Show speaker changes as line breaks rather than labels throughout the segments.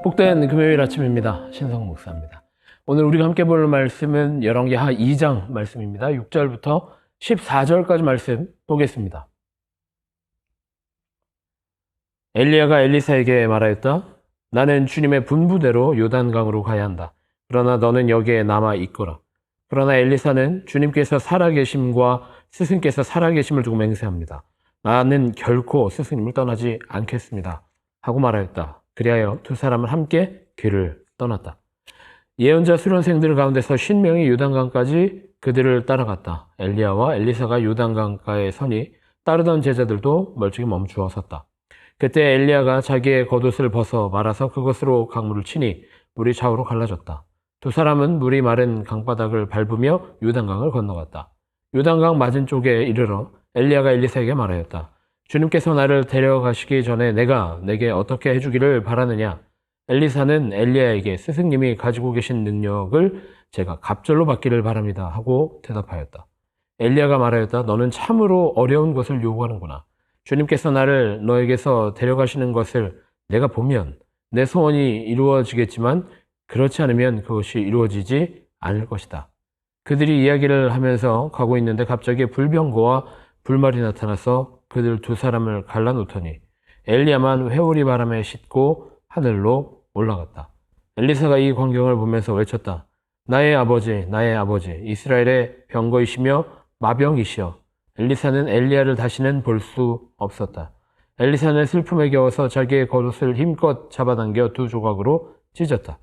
복된 금요일 아침입니다. 신성 목사입니다. 오늘 우리가 함께 볼 말씀은 열왕기하 2장 말씀입니다. 6절부터 14절까지 말씀 보겠습니다. 엘리야가 엘리사에게 말하였다. 나는 주님의 분부대로 요단강으로 가야 한다. 그러나 너는 여기에 남아 있거라. 그러나 엘리사는 주님께서 살아계심과 스승께서 살아계심을 두고 맹세합니다. 나는 결코 스승님을 떠나지 않겠습니다. 하고 말하였다. 그리하여 두 사람은 함께 길을 떠났다. 예언자 수련생들 가운데서 50명이 요단강까지 그들을 따라갔다. 엘리야와 엘리사가 요단강가에 서니 따르던 제자들도 멀찍이 멈추어 섰다. 그때 엘리야가 자기의 겉옷을 벗어 말아서 그것으로 강물을 치니 물이 좌우로 갈라졌다. 두 사람은 물이 마른 강바닥을 밟으며 요단강을 건너갔다. 요단강 맞은 쪽에 이르러 엘리야가 엘리사에게 말하였다. 주님께서 나를 데려가시기 전에 내가 내게 어떻게 해주기를 바라느냐? 엘리사는 엘리야에게 스승님이 가지고 계신 능력을 제가 갑절로 받기를 바랍니다. 하고 대답하였다. 엘리야가 말하였다. 너는 참으로 어려운 것을 요구하는구나. 주님께서 나를 너에게서 데려가시는 것을 내가 보면 내 소원이 이루어지겠지만 그렇지 않으면 그것이 이루어지지 않을 것이다. 그들이 이야기를 하면서 가고 있는데 갑자기 불병거와 불말이 나타나서 그들 두 사람을 갈라놓더니 엘리야만 회오리 바람에 싣고 하늘로 올라갔다. 엘리사가 이 광경을 보면서 외쳤다. 나의 아버지, 나의 아버지, 이스라엘의 병거이시며 마병이시여. 엘리사는 엘리야를 다시는 볼 수 없었다. 엘리사는 슬픔에 겨워서 자기의 겉옷을 힘껏 잡아당겨 두 조각으로 찢었다.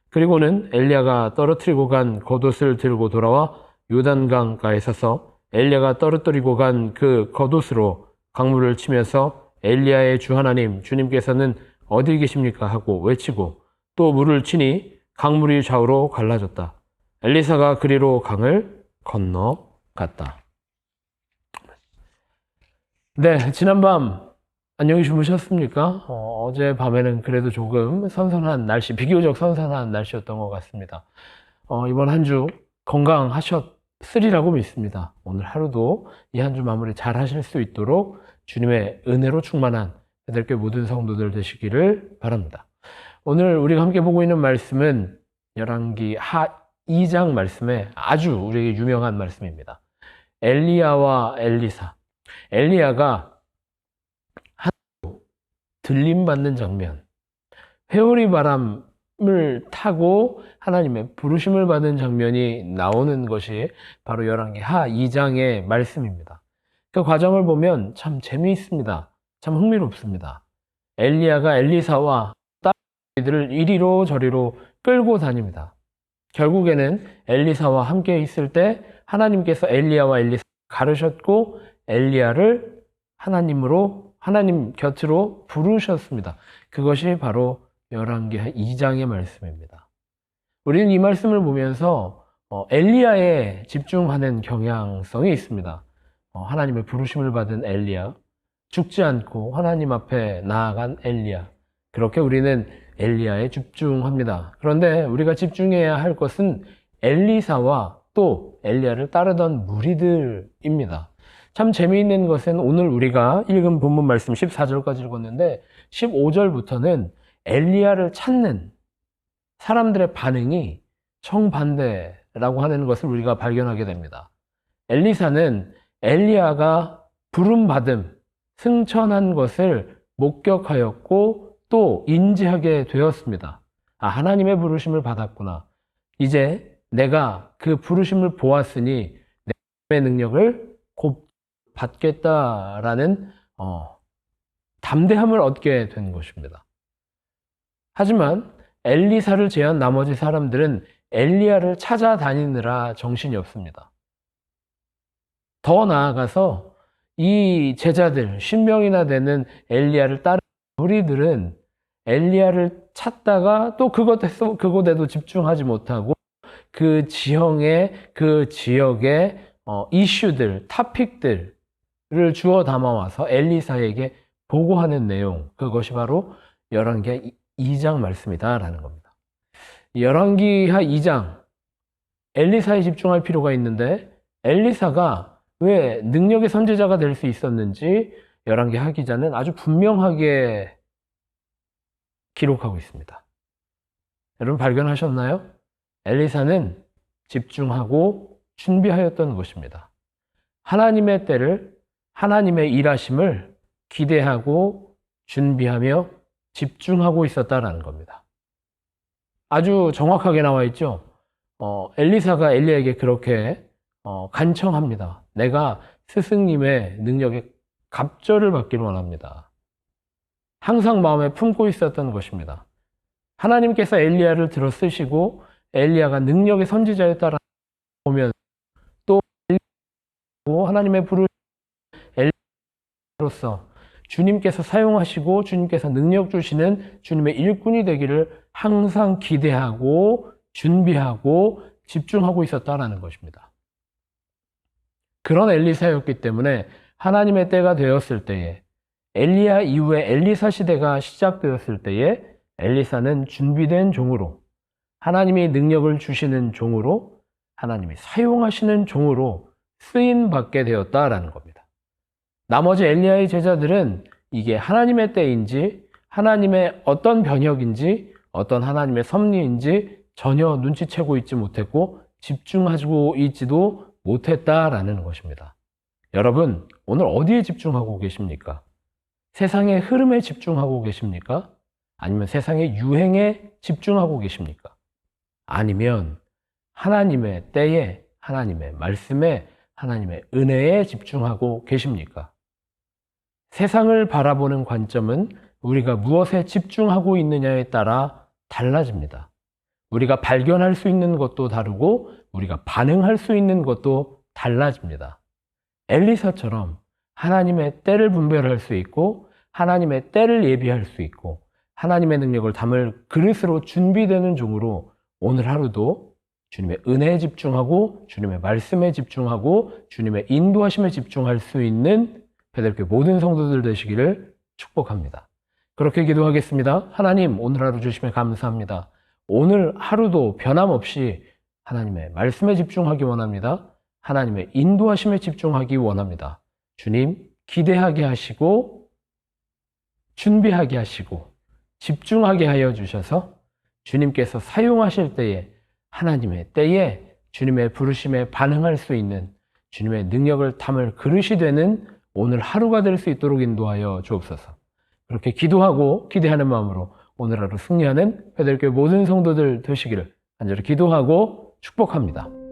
그리고는 엘리야가 떨어뜨리고 간 겉옷을 들고 돌아와 요단강가에 서서 엘리야가 떨어뜨리고 간 그 겉옷으로 강물을 치면서 엘리야의 주 하나님, 주님께서는 어디 계십니까? 하고 외치고 또 물을 치니 강물이 좌우로 갈라졌다. 엘리사가 그리로 강을 건너갔다. 네, 지난밤 안녕히 주무셨습니까? 어제 밤에는 그래도 조금 선선한 날씨, 비교적 선선한 날씨였던 것 같습니다. 이번 한 주 건강하셨으리라고 믿습니다. 오늘 하루도 이 한 주 마무리 잘 하실 수 있도록 주님의 은혜로 충만한 베델교회 모든 성도들 되시기를 바랍니다. 오늘 우리가 함께 보고 있는 말씀은 열왕기하 2장 말씀에 아주 우리에게 유명한 말씀입니다. 엘리야와 엘리사. 엘리야가 들림받는 장면, 회오리 바람을 타고 하나님의 부르심을 받은 장면이 나오는 것이 바로 열왕기하 2장의 말씀입니다. 그 과정을 보면 참 재미있습니다. 참 흥미롭습니다. 엘리야가 엘리사와 딸들을 이리로 저리로 끌고 다닙니다. 결국에는 엘리사와 함께 있을 때 하나님께서 엘리야와 엘리사 가르셨고 엘리야를 하나님 곁으로 부르셨습니다. 그것이 바로 열왕기하 2장의 말씀입니다. 우리는 이 말씀을 보면서 엘리야에 집중하는 경향성이 있습니다. 하나님의 부르심을 받은 엘리야, 죽지 않고 하나님 앞에 나아간 엘리야. 그렇게 우리는 엘리야에 집중합니다. 그런데 우리가 집중해야 할 것은 엘리사와 또 엘리야를 따르던 무리들입니다. 참 재미있는 것은 오늘 우리가 읽은 본문 말씀 14절까지 읽었는데 15절부터는 엘리야를 찾는 사람들의 반응이 정반대라고 하는 것을 우리가 발견하게 됩니다. 엘리사는 엘리야가 부름받음, 승천한 것을 목격하였고 또 인지하게 되었습니다. 하나님의 부르심을 받았구나. 이제 내가 그 부르심을 보았으니 내 능력을 곧 받겠다라는 담대함을 얻게 된 것입니다. 하지만 엘리사를 제한 나머지 사람들은 엘리야를 찾아다니느라 정신이 없습니다. 더 나아가서 이 제자들 10명이나 되는 엘리야를 따르는 무리들은 엘리야를 찾다가 또 그곳에도 집중하지 못하고 그 지형의 그 지역의 이슈들, 토픽들을 주워 담아와서 엘리사에게 보고하는 내용, 그것이 바로 열왕기하 2장 말씀이다라는 겁니다. 열왕기하 2장, 엘리사에 집중할 필요가 있는데 엘리사가 왜 능력의 선지자가 될 수 있었는지 열왕기하 기자는 아주 분명하게 기록하고 있습니다. 여러분 발견하셨나요? 엘리사는 집중하고 준비하였던 것입니다. 하나님의 때를, 하나님의 일하심을 기대하고 준비하며 집중하고 있었다라는 겁니다. 아주 정확하게 나와 있죠. 엘리사가 엘리야에게 그렇게 간청합니다. 내가 스승님의 능력에 갑절을 받기를 원합니다. 항상 마음에 품고 있었던 것입니다. 하나님께서 엘리야를 들어 쓰시고 엘리야가 능력의 선지자였다라는 보면 또 하나님의 부르 엘리야로서 주님께서 사용하시고 주님께서 능력 주시는 주님의 일꾼이 되기를 항상 기대하고 준비하고 집중하고 있었다라는 것입니다. 그런 엘리사였기 때문에 하나님의 때가 되었을 때에 엘리야 이후에 엘리사 시대가 시작되었을 때에 엘리사는 준비된 종으로 하나님이 능력을 주시는 종으로 하나님이 사용하시는 종으로 쓰임받게 되었다라는 겁니다. 나머지 엘리야의 제자들은 이게 하나님의 때인지 하나님의 어떤 변혁인지 어떤 하나님의 섭리인지 전혀 눈치채고 있지 못했고 집중하고 있지도 못했다라는 것입니다. 여러분, 오늘 어디에 집중하고 계십니까? 세상의 흐름에 집중하고 계십니까? 아니면 세상의 유행에 집중하고 계십니까? 아니면 하나님의 때에, 하나님의 말씀에, 하나님의 은혜에 집중하고 계십니까? 세상을 바라보는 관점은 우리가 무엇에 집중하고 있느냐에 따라 달라집니다. 우리가 발견할 수 있는 것도 다르고 우리가 반응할 수 있는 것도 달라집니다. 엘리사처럼 하나님의 때를 분별할 수 있고 하나님의 때를 예비할 수 있고 하나님의 능력을 담을 그릇으로 준비되는 종으로 오늘 하루도 주님의 은혜에 집중하고 주님의 말씀에 집중하고 주님의 인도하심에 집중할 수 있는 베들교회 모든 성도들 되시기를 축복합니다. 그렇게 기도하겠습니다. 하나님, 오늘 하루 주심에 감사합니다. 오늘 하루도 변함없이 하나님의 말씀에 집중하기 원합니다. 하나님의 인도하심에 집중하기 원합니다. 주님, 기대하게 하시고 준비하게 하시고 집중하게 하여 주셔서 주님께서 사용하실 때에 하나님의 때에 주님의 부르심에 반응할 수 있는 주님의 능력을 담을 그릇이 되는 오늘 하루가 될 수 있도록 인도하여 주옵소서. 그렇게 기도하고 기대하는 마음으로 오늘 하루 승리하는 베들교회 모든 성도들 되시기를 간절히 기도하고 축복합니다.